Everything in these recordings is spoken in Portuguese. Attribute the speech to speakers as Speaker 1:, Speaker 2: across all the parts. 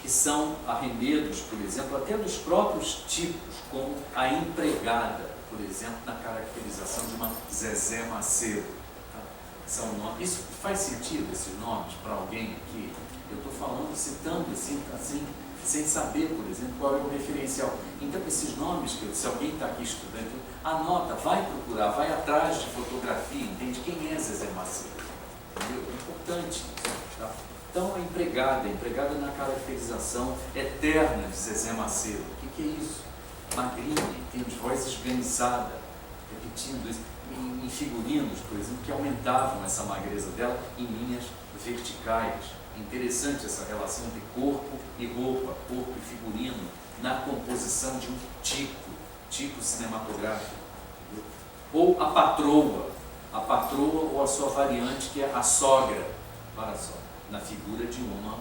Speaker 1: que são arremedos, por exemplo, até dos próprios tipos, como a empregada, por exemplo, na caracterização de uma Zezé Macedo. Tá? São nomes. Isso faz sentido, esses nomes, para alguém aqui? Eu estou falando, citando assim, sem saber, por exemplo, qual é o referencial. Então, esses nomes, se alguém está aqui estudando, anota, vai procurar, vai atrás de fotografia, entende quem é Zezé Macedo. Entendeu? É importante. Tá? Então, a empregada na caracterização eterna de Zezé Macedo. O que é isso? Magrinha, entende? Voz esganiçada, repetindo isso, em figurinos, por exemplo, que aumentavam essa magreza dela em linhas verticais. Interessante essa relação entre corpo e roupa, corpo e figurino, na composição de um tipo cinematográfico. Ou a patroa ou a sua variante, que é a sogra, para só, na figura de uma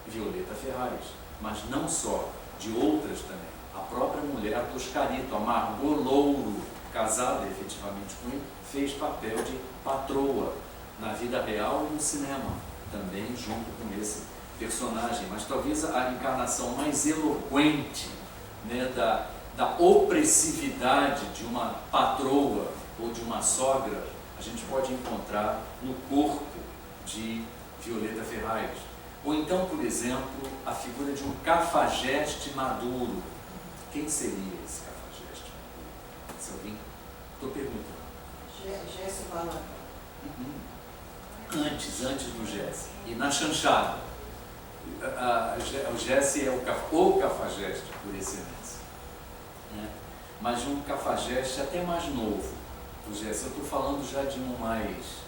Speaker 1: Violeta Ferraz, mas não só, de outras também. A própria mulher, a Toscarito, a Margot Louro, casada efetivamente com ele, fez papel de patroa na vida real e no cinema, também junto com esse personagem. Mas talvez a encarnação mais eloquente, né, da opressividade de uma patroa ou de uma sogra, a gente pode encontrar no corpo de Violeta Ferraz. Ou então, por exemplo, a figura de um cafajeste maduro. Quem seria esse cafajeste maduro? Se alguém... Estou perguntando.
Speaker 2: Jesse Bala.
Speaker 1: Antes do Jesse. E na chanchada. O Jesse é o cafajeste, por excelência. Né? Mas um cafajeste até mais novo. O Jesse, eu estou falando já de um mais...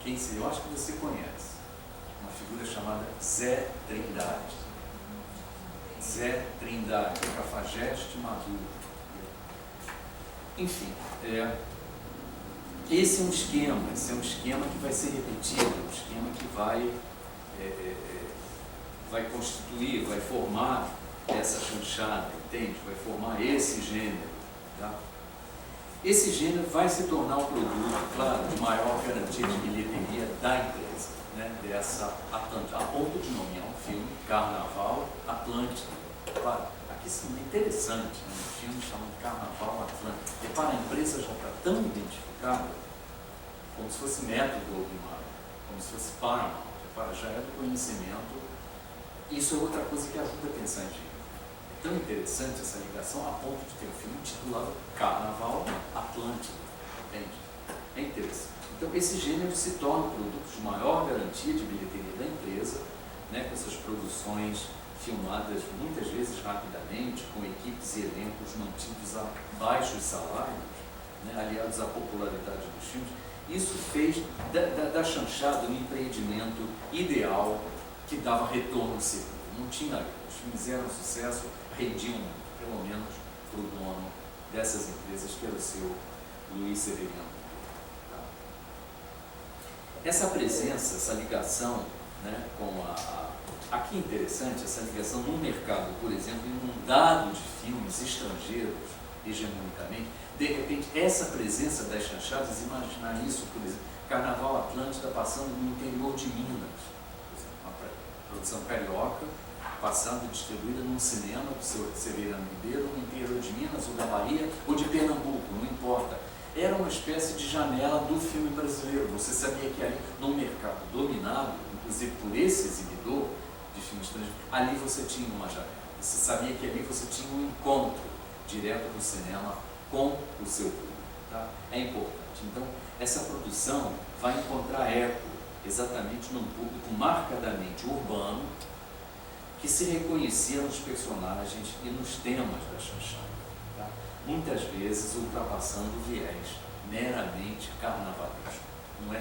Speaker 1: Quem seria? Eu acho que você conhece. Uma figura chamada Zé Trindade. Zé Trindade, o cafajeste maduro. Enfim, esse é um esquema que vai ser repetido, um esquema que vai constituir, vai formar essa chanchada, entende? Vai formar esse gênero. Tá? Esse gênero vai se tornar o produto, claro, de maior garantia de bilheteria da empresa, né? Dessa Atlântida, a ponto de nomear um filme, Carnaval Atlântida. Claro, aqui isso é interessante, né? Um filme chamado Carnaval Atlântida. E para a empresa já está tão identificada, como se fosse método Goldwyn, como se fosse Paramount, já é do conhecimento. Isso é outra coisa que ajuda a pensar em gênero. É tão interessante essa ligação a ponto de ter um filme titulado Carnaval Atlântida. Entende? É interessante. Então, esse gênero se torna um produto de maior garantia de bilheteria da empresa, né, com essas produções filmadas muitas vezes rapidamente, com equipes e elencos mantidos a baixos salários, né, aliados à popularidade dos filmes. Isso fez da chanchada um empreendimento ideal que dava retorno seguro. Não tinha, os filmes eram sucesso, rendiam pelo menos para o dono dessas empresas, que era o seu Luiz Severino. Tá? Essa presença, essa ligação, né, com aqui é interessante, essa ligação no mercado, por exemplo, inundado de filmes estrangeiros, hegemonicamente, de repente, essa presença das chanchadas, imaginar isso, por exemplo, Carnaval Atlântida passando no interior de Minas, por exemplo, uma produção carioca, passando distribuída num cinema do seu Severino Ribeiro, no interior de Minas, ou da Bahia, ou de Pernambuco, não importa. Era uma espécie de janela do filme brasileiro. Você sabia que ali, num mercado dominado, inclusive por esse exibidor de filmes estrangeiros, ali você tinha uma janela. Você sabia que ali você tinha um encontro direto do cinema com o seu público. Tá? É importante. Então, essa produção vai encontrar eco exatamente num público marcadamente urbano, que se reconhecia nos personagens e nos temas da chanchada. Tá? Muitas vezes ultrapassando o viés meramente carnavalesco. Não é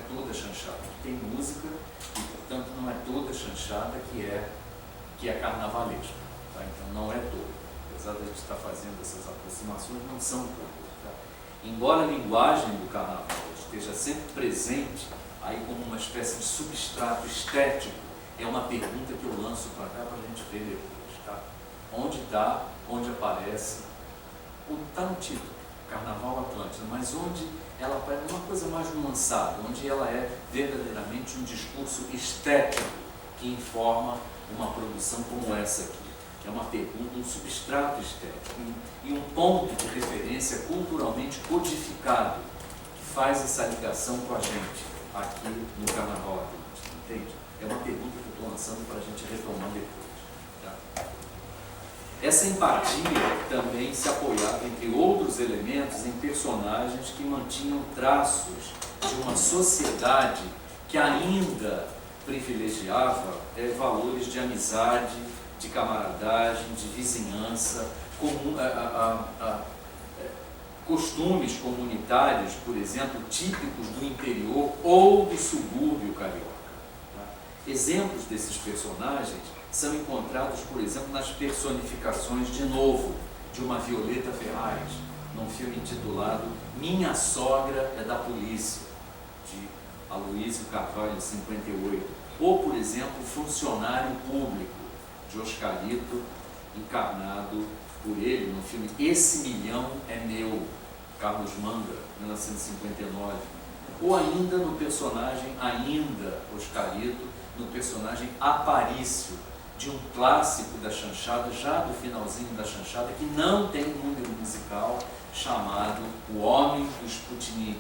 Speaker 1: toda chanchada que tem música e, portanto, não é toda chanchada que é carnavalesca. Tá? Então, não é toda. Apesar de a gente estar fazendo essas aproximações, não são todas. Tá? Embora a linguagem do carnaval esteja sempre presente, aí como uma espécie de substrato estético, é uma pergunta que eu lanço para cá para a gente ver depois. Tá? Onde está, onde aparece, está no título, Carnaval Atlântida, mas onde ela aparece uma coisa mais nuançada, onde ela é verdadeiramente um discurso estético que informa uma produção como essa aqui. É uma pergunta, um substrato estético e um ponto de referência culturalmente codificado que faz essa ligação com a gente aqui no Carnaval Atlântico, entende? É uma pergunta que eu estou lançando para a gente retomar depois. Tá? Essa empatia também se apoiava, entre outros elementos, em personagens que mantinham traços de uma sociedade que ainda privilegiava valores de amizade, de camaradagem, de vizinhança, costumes comunitários, por exemplo, típicos do interior ou do subúrbio carioca. Tá? Exemplos desses personagens são encontrados, por exemplo, nas personificações, de novo, de uma Violeta Ferraz, num filme intitulado Minha Sogra é da Polícia, de Aloísio Carvalho, 58. Ou, por exemplo, Funcionário Público, de Oscarito, encarnado por ele no filme Esse Milhão é Meu, Carlos Manga, 1959. Ou ainda no personagem, Oscarito, no personagem Aparício, de um clássico da chanchada, já do finalzinho da chanchada, que não tem um número musical, chamado O Homem do Sputnik.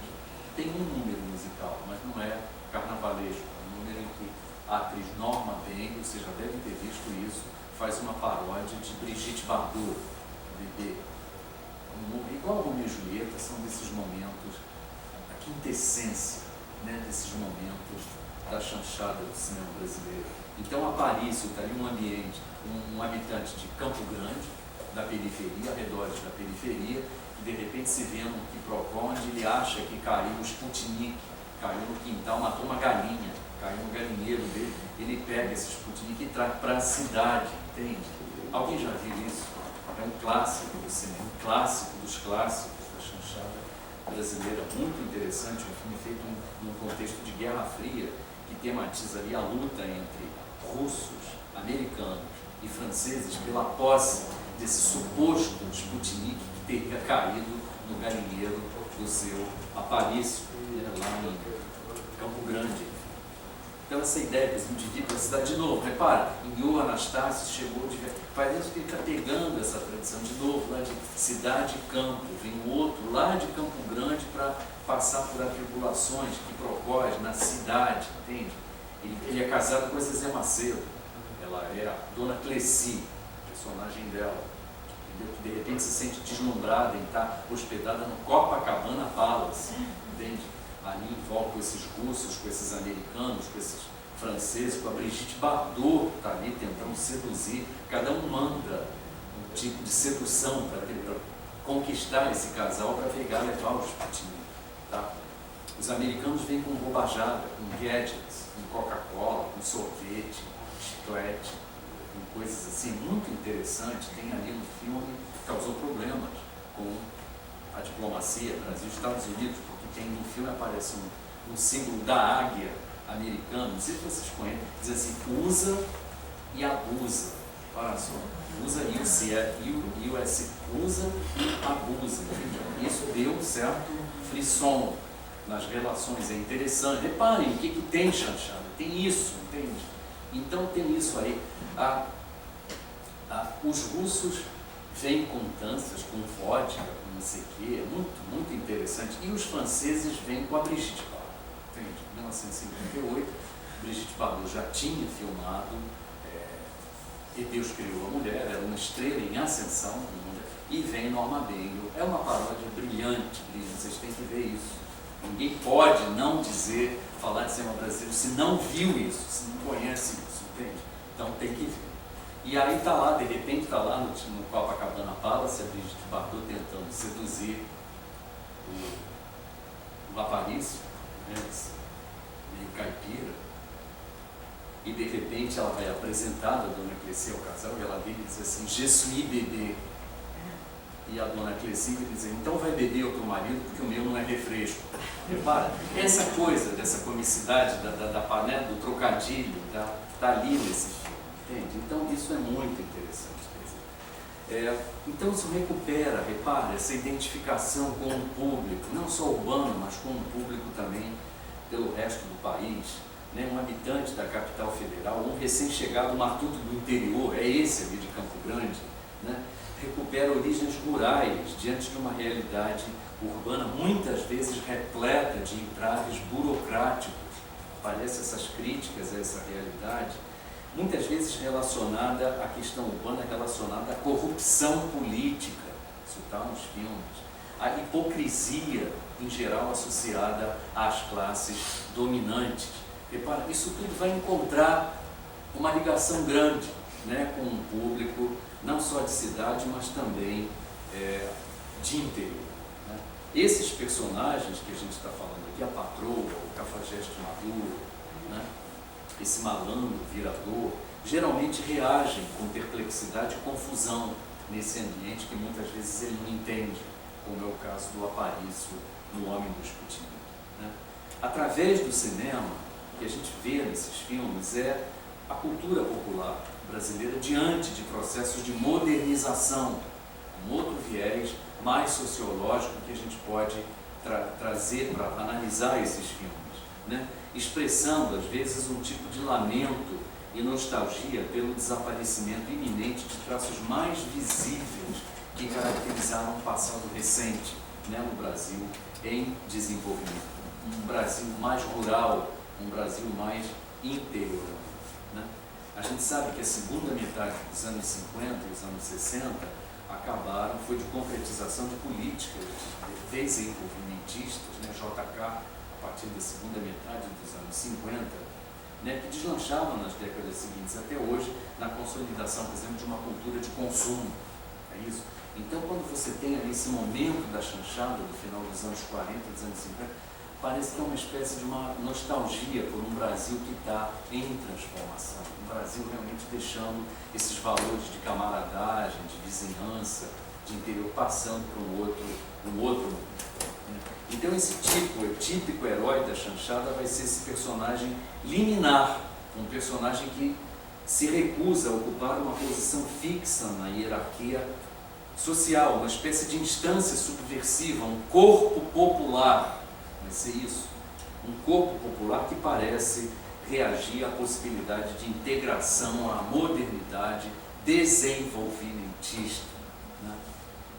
Speaker 1: Tem um número musical, mas não é carnavalesco, é um número em que a atriz Norma Beng, vocês já devem ter visto isso, faz uma paródia de Brigitte Bardot, bebê. Igual a Romeu e Julieta, são desses momentos, a quintessência, né, desses momentos da chanchada do cinema brasileiro. Então, Aparício está ali um ambiente, um habitante de Campo Grande, da periferia, arredores da periferia, que de repente se vê num quiprocó onde ele acha que caiu o Sputnik, caiu no quintal, matou uma galinha, caiu no galinheiro dele, ele pega esse Sputnik e traz para a cidade, entende? Alguém já viu isso? É um clássico do cinema, um clássico dos clássicos da chanchada brasileira, muito interessante, um filme feito num contexto de Guerra Fria, que tematiza ali a luta entre russos, americanos e franceses pela posse desse suposto Sputnik que teria caído no galinheiro do seu Aparício, lá em Campo Grande. Então essa ideia que esse indivíduo da cidade, de novo, repara, em Io Anastácio chegou de... Parece que ele está pegando essa tradição de novo, lá de cidade e campo, vem o outro lá de Campo Grande para passar por atribulações que propõe na cidade, entende? Ele é casado com a Zezé Macedo, ela é a Dona Cleci, personagem dela, entendeu? Que de repente se sente deslumbrada em estar hospedada no Copacabana Palace, entende? Ali em volta com esses russos, com esses americanos, com esses franceses, com a Brigitte Bardot está ali tentando seduzir, cada um manda um tipo de sedução para conquistar esse casal para pegar e levar os patinhos. Tá? Os americanos vêm com bobajada, com gadgets, com Coca-Cola, com sorvete, chiclete, com coisas assim muito interessantes. Tem ali no filme que causou problemas com a diplomacia, Brasil e Estados Unidos, porque tem no filme aparece um símbolo da águia americano, não sei se vocês conhecem, diz assim, usa e abusa. Olha só, usa e usa e abusa. Isso deu um certo frisson nas relações, é interessante. Reparem o que tem chanchada, tem isso, entende? Então tem isso aí. Os russos vêm com tâncias, com vodka, com não sei o quê, é muito, muito interessante. E os franceses vêm com a Brigitte Bardot. Entende? Em 1958, Brigitte Bardot já tinha filmado E Deus Criou a Mulher, era uma estrela em ascensão, e vem Norma Beng. É uma paródia brilhante, vocês têm que ver isso. Ninguém pode não dizer, falar de cinema brasileiro se não viu isso, se não conhece isso, entende? Então tem que ver. E aí está lá, de repente está lá no Copacabana Palace, a Brigitte Bardot tentando seduzir o Aparício, meio caipira, e de repente ela vai apresentada, a Dona Cleci ao casal, e ela vira e diz assim, Je suis bebê. E a Dona Cleci vai dizer, então vai beber o teu marido, porque o meu não é refresco. Repara, essa coisa dessa comicidade, da panela, do trocadilho, está ali nesse filme, entende? Então isso é muito interessante. Então isso recupera, repara, essa identificação com o público, não só urbano, mas com o público também pelo resto do país, né, um habitante da capital federal, um recém-chegado matuto do interior, é esse ali de Campo Grande, né, recupera origens rurais diante de uma realidade urbana muitas vezes repleta de entraves burocráticos. Aparecem essas críticas a essa realidade, muitas vezes relacionada à questão urbana, relacionada à corrupção política, isso está nos filmes, a hipocrisia em geral associada às classes dominantes. Repara, isso tudo vai encontrar uma ligação grande, né, com um público não só de cidade, mas também de interior, né? Esses personagens que a gente está falando aqui, a patroa, o cafajeste maduro, né, esse malandro virador, geralmente reagem com perplexidade e confusão nesse ambiente que muitas vezes ele não entende, como é o caso do Aparício no Homem do Escutimento, né? Através do cinema, o que a gente vê nesses filmes é a cultura popular brasileira diante de processos de modernização, um outro viés mais sociológico que a gente pode trazer para analisar esses filmes, né? Expressando, às vezes, um tipo de lamento e nostalgia pelo desaparecimento iminente de traços mais visíveis que caracterizaram o passado recente, né, no Brasil em desenvolvimento. Um Brasil mais rural, um Brasil mais interior, né? A gente sabe que a segunda metade dos anos 50 e os anos 60 acabaram, foi de concretização de políticas desenvolvimentistas, né, JK, a partir da segunda metade dos anos 50, né, que deslanchavam nas décadas seguintes até hoje na consolidação, por exemplo, de uma cultura de consumo. É isso. Então, quando você tem ali esse momento da chanchada do final dos anos 40, dos anos 50, parece que é uma espécie de uma nostalgia por um Brasil que está em transformação, um Brasil realmente deixando esses valores de camaradagem, de vizinhança, de interior, passando para um outro mundo. Então esse típico herói da chanchada vai ser esse personagem liminar, um personagem que se recusa a ocupar uma posição fixa na hierarquia social, uma espécie de instância subversiva, um corpo popular. Vai ser isso, um corpo popular que parece reagir à possibilidade de integração à modernidade desenvolvimentista, né?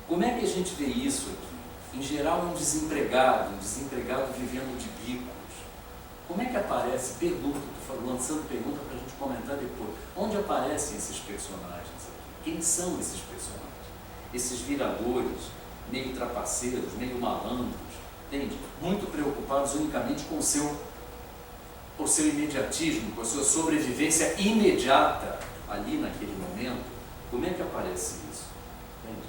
Speaker 1: Como é que a gente vê isso aqui? Em geral, um desempregado vivendo de bicos. Como é que aparece? Pergunta, estou lançando pergunta para a gente comentar depois. Onde aparecem esses personagens aqui? Quem são esses personagens? Esses viradores, meio trapaceiros, meio malandros, entende? Muito preocupados unicamente com o seu imediatismo, com a sua sobrevivência imediata ali naquele momento. Como é que aparece isso? Entende?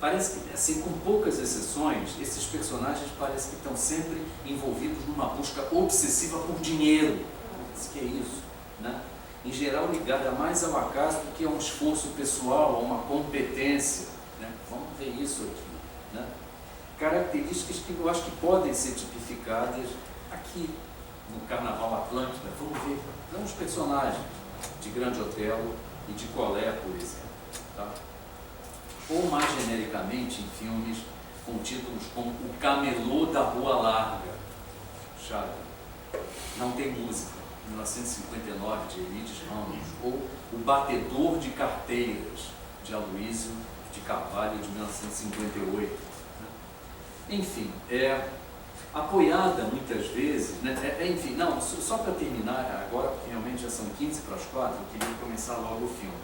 Speaker 1: Parece que, assim, com poucas exceções, esses personagens parecem que estão sempre envolvidos numa busca obsessiva por dinheiro. Parece que é isso, né? Em geral ligada mais ao acaso do que a um esforço pessoal, a uma competência, né? Vamos ver isso aqui, né? Características que eu acho que podem ser tipificadas aqui no Carnaval Atlântida. Vamos ver os personagens de Grande Otelo e de Colé, por exemplo, tá? Ou mais genericamente em filmes com títulos como O Camelô da Rua Larga, Chave, Não Tem Música, 1959, de Elides Ramos, ou O Batedor de Carteiras, de Aloísio de Carvalho, de 1958. Enfim, apoiada muitas vezes, né? Enfim, não, só para terminar agora, porque realmente já são 15 para as 4, eu queria começar logo o filme.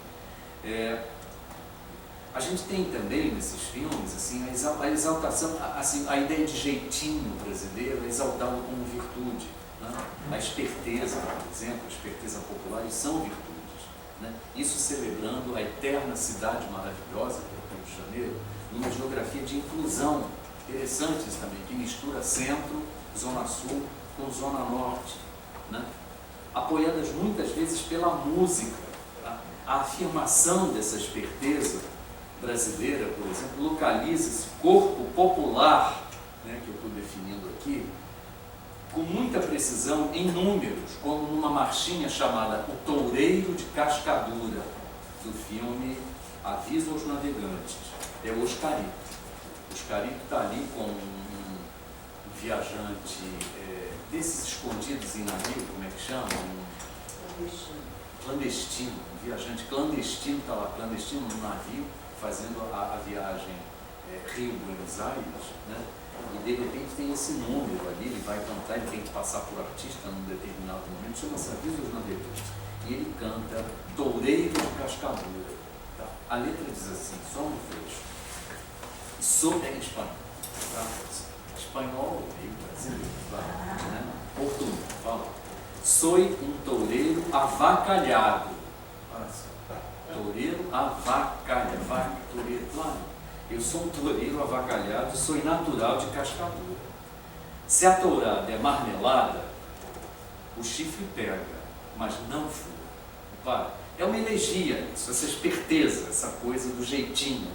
Speaker 1: A gente tem também nesses filmes assim, a exaltação, assim, a ideia de jeitinho brasileiro é exaltado como virtude, né? A esperteza, por exemplo, a esperteza popular, são virtudes, né? Isso celebrando a eterna cidade maravilhosa, que é o Rio de Janeiro, numa geografia de inclusão, interessantes também, que mistura centro, zona sul com zona norte, né? Apoiadas muitas vezes pela música, tá? A afirmação dessa esperteza brasileira, por exemplo, localiza esse corpo popular, né, que eu estou definindo aqui, com muita precisão em números, como numa marchinha chamada O Toureiro de Cascadura, do filme Aviso aos Navegantes. É o Oscarito. O Oscarito está ali com um viajante desses escondidos em navio, como é que chama? Clandestino, um viajante clandestino, está lá clandestino no navio, fazendo a viagem Rio-Buenos Aires, né? E de repente tem esse número ali, ele vai cantar, ele tem que passar por artista num determinado momento, chama-se Avisos Navegantes. E ele canta Toureiro de Cascadura. Tá? A letra diz assim, só um trecho. É em espanhol. Tá? Espanhol, meio brasileiro, né? Português, fala. Soy um toureiro avacalhado. Olha só. Toureiro avacalhado. Toureiro, claro. Eu sou um toureiro avacalhado, sou natural de Cascadura. Se a tourada é marmelada, o chifre pega, mas não fura. Para. É uma elegia isso, essa esperteza, essa coisa do jeitinho,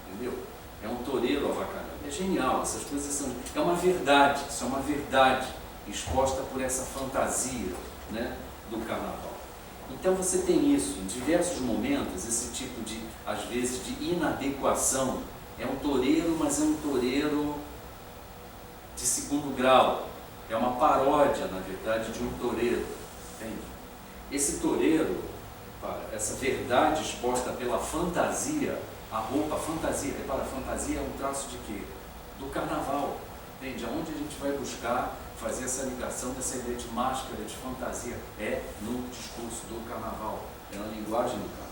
Speaker 1: entendeu? É um toureiro avacalhado. É genial, essas coisas são... É uma verdade, isso é uma verdade exposta por essa fantasia, né, do carnaval. Então você tem isso, em diversos momentos, esse tipo de, às vezes, de inadequação. É um toureiro, mas é um toureiro de segundo grau. É uma paródia, na verdade, de um toureiro. Entende? Esse toureiro, essa verdade exposta pela fantasia, a roupa, a fantasia, repara, a fantasia é um traço de quê? Do carnaval. Entende? Aonde a gente vai buscar fazer essa ligação dessa ideia de máscara, de fantasia, é no discurso do carnaval, é na linguagem do carnaval.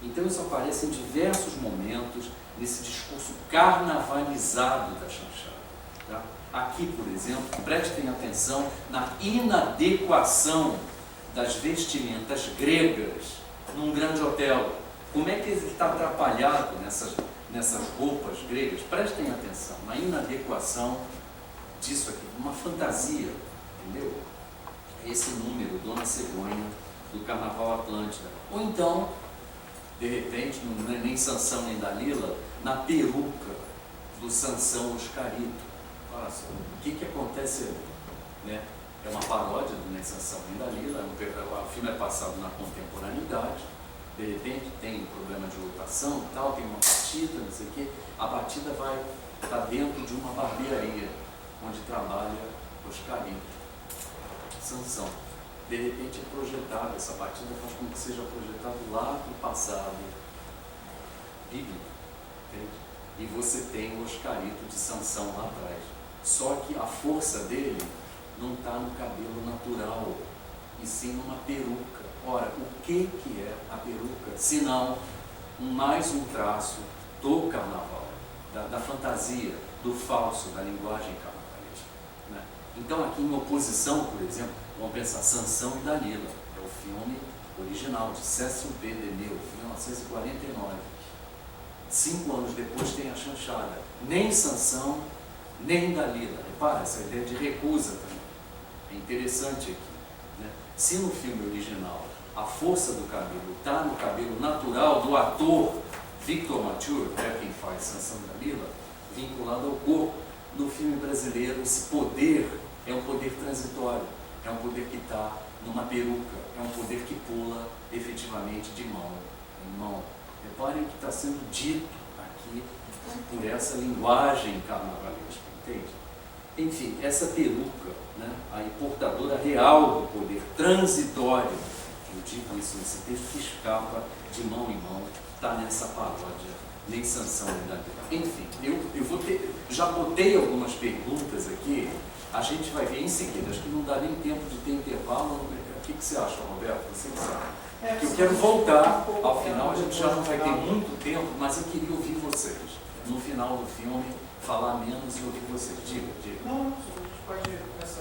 Speaker 1: Então isso aparece em diversos momentos nesse discurso carnavalizado da chanchada. Tá? Aqui, por exemplo, prestem atenção na inadequação das vestimentas gregas num grande hotel. Como é que ele está atrapalhado nessas roupas gregas? Prestem atenção na inadequação disso aqui, uma fantasia, entendeu? Esse número, Dona Cegonha, do Carnaval Atlântida. Ou então, de repente, não é nem Sansão nem Dalila, na peruca do Sansão Oscarito. Olha só, o que acontece ali? Né? É uma paródia do Nem Sansão nem Dalila, o filme é passado na contemporaneidade, de repente tem um problema de lotação e tal, tem uma batida, não sei o quê, a batida vai estar dentro de uma barbearia, onde trabalha Oscarito, Sansão. De repente é projetado, essa batida faz com que seja projetado lá no passado bíblico, entende? E você tem o Oscarito de Sansão lá atrás. Só que a força dele não está no cabelo natural, e sim numa peruca. Ora, o que é a peruca? Senão mais um traço do carnaval, da fantasia, do falso, da linguagem carnavalesca. Né? Então aqui em oposição, por exemplo, vamos pensar Sansão e Dalila, é o filme original de Cécile B. DeMille, 1949. 5 anos depois tem a chanchada. Nem Sansão, nem Dalila. Repara, essa ideia de recusa também. É interessante aqui. Né? Se no filme original a força do cabelo está no cabelo natural do ator Victor Mature, que é quem faz Sansão e Dalila, vinculado ao corpo, no filme brasileiro esse poder é um poder transitório, é um poder que está numa peruca, é um poder que pula efetivamente de mão em mão. Reparem que está sendo dito aqui por essa linguagem carnavalesca, entende? Enfim, essa peruca, né, a portadora real do poder transitório, eu digo isso nesse texto, que escapa de mão em mão, está nessa paródia, nem Sansão nem Dalila. Enfim, já botei algumas perguntas aqui, a gente vai ver em seguida, acho que não dá nem tempo de ter intervalo. O que você acha, Roberto? Você que sabe. Que eu quero voltar, ao final a gente já não vai ter muito tempo, mas eu queria ouvir vocês. No final do filme, falar menos e ouvir vocês. Diga.
Speaker 2: Não, a gente pode começar.